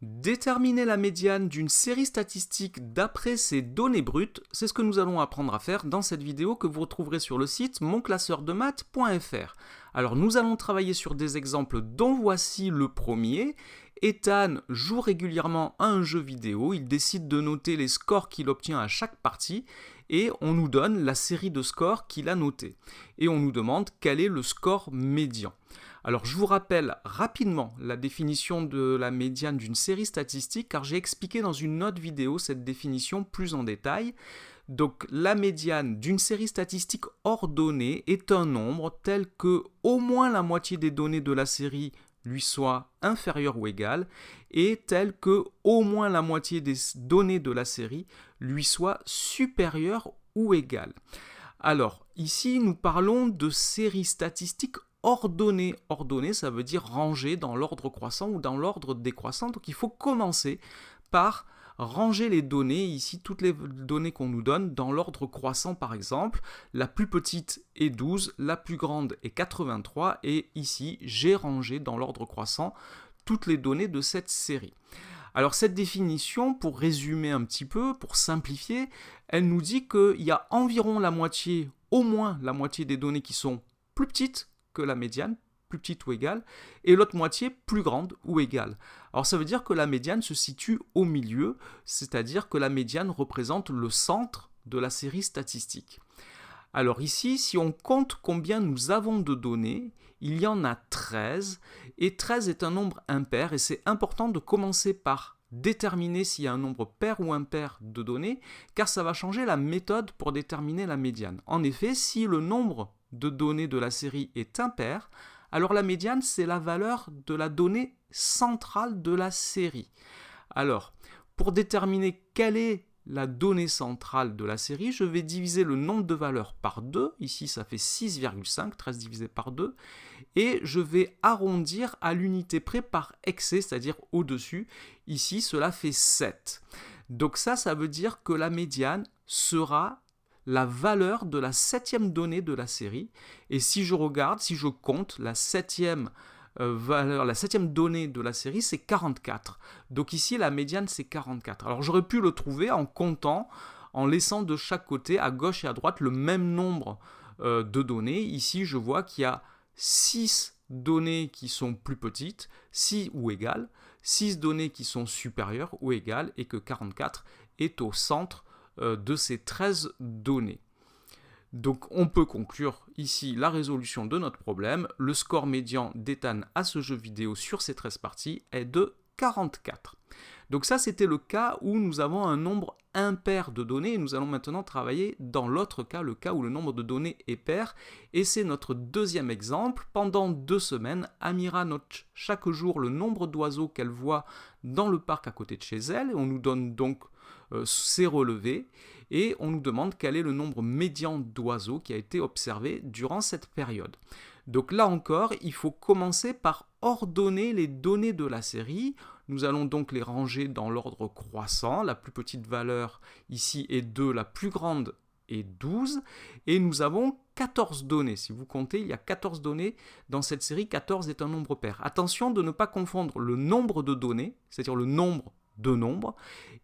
Déterminer la médiane d'une série statistique d'après ses données brutes, c'est ce que nous allons apprendre à faire dans cette vidéo que vous retrouverez sur le site monclasseurdemaths.fr. Alors nous allons travailler sur des exemples dont voici le premier. Ethan joue régulièrement à un jeu vidéo, il décide de noter les scores qu'il obtient à chaque partie et on nous donne la série de scores qu'il a notés. Et on nous demande quel est le score médian. Alors je vous rappelle rapidement la définition de la médiane d'une série statistique car j'ai expliqué dans une autre vidéo cette définition plus en détail. Donc la médiane d'une série statistique ordonnée est un nombre tel que au moins la moitié des données de la série lui soit inférieure ou égale et tel que au moins la moitié des données de la série lui soit supérieure ou égale. Alors ici nous parlons de séries statistiques ordonnées. Ordonnées, ça veut dire rangées dans l'ordre croissant ou dans l'ordre décroissant. Donc il faut commencer par ranger les données, ici toutes les données qu'on nous donne, dans l'ordre croissant par exemple. La plus petite est 12, la plus grande est 83 et ici j'ai rangé dans l'ordre croissant toutes les données de cette série. Alors cette définition, pour résumer un petit peu, pour simplifier, elle nous dit qu'il y a environ la moitié, au moins la moitié des données qui sont plus petites que la médiane, plus petite ou égale, et l'autre moitié plus grande ou égale. Alors ça veut dire que la médiane se situe au milieu, c'est-à-dire que la médiane représente le centre de la série statistique. Alors ici, si on compte combien nous avons de données, il y en a 13, et 13 est un nombre impair, et c'est important de commencer par déterminer s'il y a un nombre pair ou impair de données, car ça va changer la méthode pour déterminer la médiane. En effet, si le nombre de données de la série est impair, alors la médiane, c'est la valeur de la donnée centrale de la série. Alors, pour déterminer quelle est la donnée centrale de la série, je vais diviser le nombre de valeurs par 2, ici ça fait 6,5, 13 divisé par 2, et je vais arrondir à l'unité près par excès, c'est-à-dire au-dessus, ici cela fait 7. Donc ça veut dire que la médiane sera la valeur de la septième donnée de la série, et si je regarde, si je compte, la septième donnée de la série, c'est 44. Donc ici, la médiane, c'est 44. Alors j'aurais pu le trouver en comptant, en laissant de chaque côté, à gauche et à droite, le même nombre de données. Ici, je vois qu'il y a 6 données qui sont plus petites, 6 ou égales, 6 données qui sont supérieures ou égales, et que 44 est au centre de ces 13 données. Donc on peut conclure ici la résolution de notre problème. Le score médian d'Ethan à ce jeu vidéo sur ces 13 parties est de 44. Donc ça c'était le cas où nous avons un nombre impair de données et nous allons maintenant travailler dans l'autre cas, le cas où le nombre de données est pair, et c'est notre deuxième exemple. Pendant 2 semaines, Amira note chaque jour le nombre d'oiseaux qu'elle voit dans le parc à côté de chez elle, et on nous donne donc ses relevés, et on nous demande quel est le nombre médian d'oiseaux qui a été observé durant cette période. Donc là encore, il faut commencer par ordonner les données de la série. Nous allons donc les ranger dans l'ordre croissant. La plus petite valeur ici est 2, la plus grande est 12, et nous avons 14 données. Si vous comptez, il y a 14 données dans cette série. 14 est un nombre pair. Attention de ne pas confondre le nombre de données, c'est-à-dire le nombre de nombres,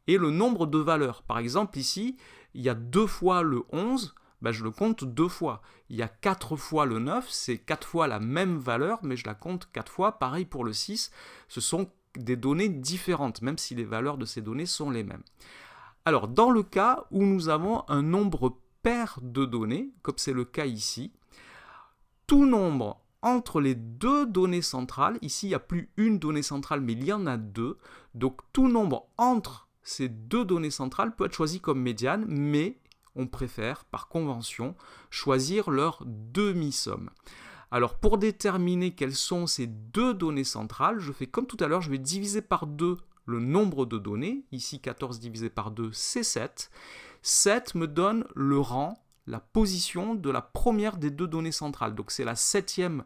et le nombre de valeurs. Par exemple, ici, il y a 2 fois le 11, je le compte 2 fois. Il y a 4 fois le 9, c'est 4 fois la même valeur, mais je la compte 4 fois. Pareil pour le 6, ce sont des données différentes, même si les valeurs de ces données sont les mêmes. Alors, dans le cas où nous avons un nombre pair de données, comme c'est le cas ici, tout nombre entre les 2 données centrales, ici il n'y a plus une donnée centrale, mais il y en a 2, donc tout nombre entre ces 2 données centrales peut être choisi comme médiane, mais on préfère, par convention, choisir leur demi-somme. Alors pour déterminer quelles sont ces 2 données centrales, je fais comme tout à l'heure, je vais diviser par 2 le nombre de données, ici 14 divisé par 2 c'est 7, 7 me donne le rang, la position de la première des 2 données centrales. Donc c'est la 7e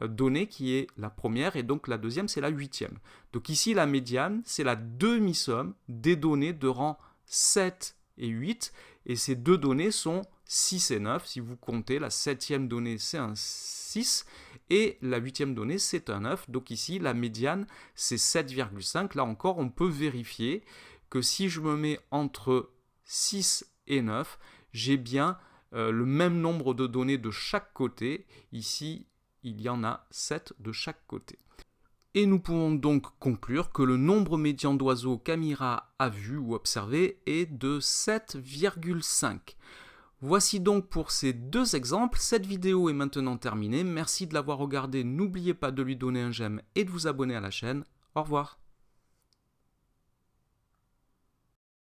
donnée qui est la première, et donc la deuxième c'est la 8e. Donc ici la médiane c'est la demi-somme des données de rang 7 et 8, et ces 2 données sont 6 et 9. Si vous comptez, la 7e donnée, c'est un 6 et la 8e donnée, c'est un 9. Donc ici, la médiane, c'est 7,5. Là encore, on peut vérifier que si je me mets entre 6 et 9, j'ai bien le même nombre de données de chaque côté. Ici, il y en a 7 de chaque côté. Et nous pouvons donc conclure que le nombre médian d'oiseaux qu'Amira a vu ou observé est de 7,5. Voici donc pour ces deux exemples. Cette vidéo est maintenant terminée. Merci de l'avoir regardée. N'oubliez pas de lui donner un j'aime et de vous abonner à la chaîne. Au revoir.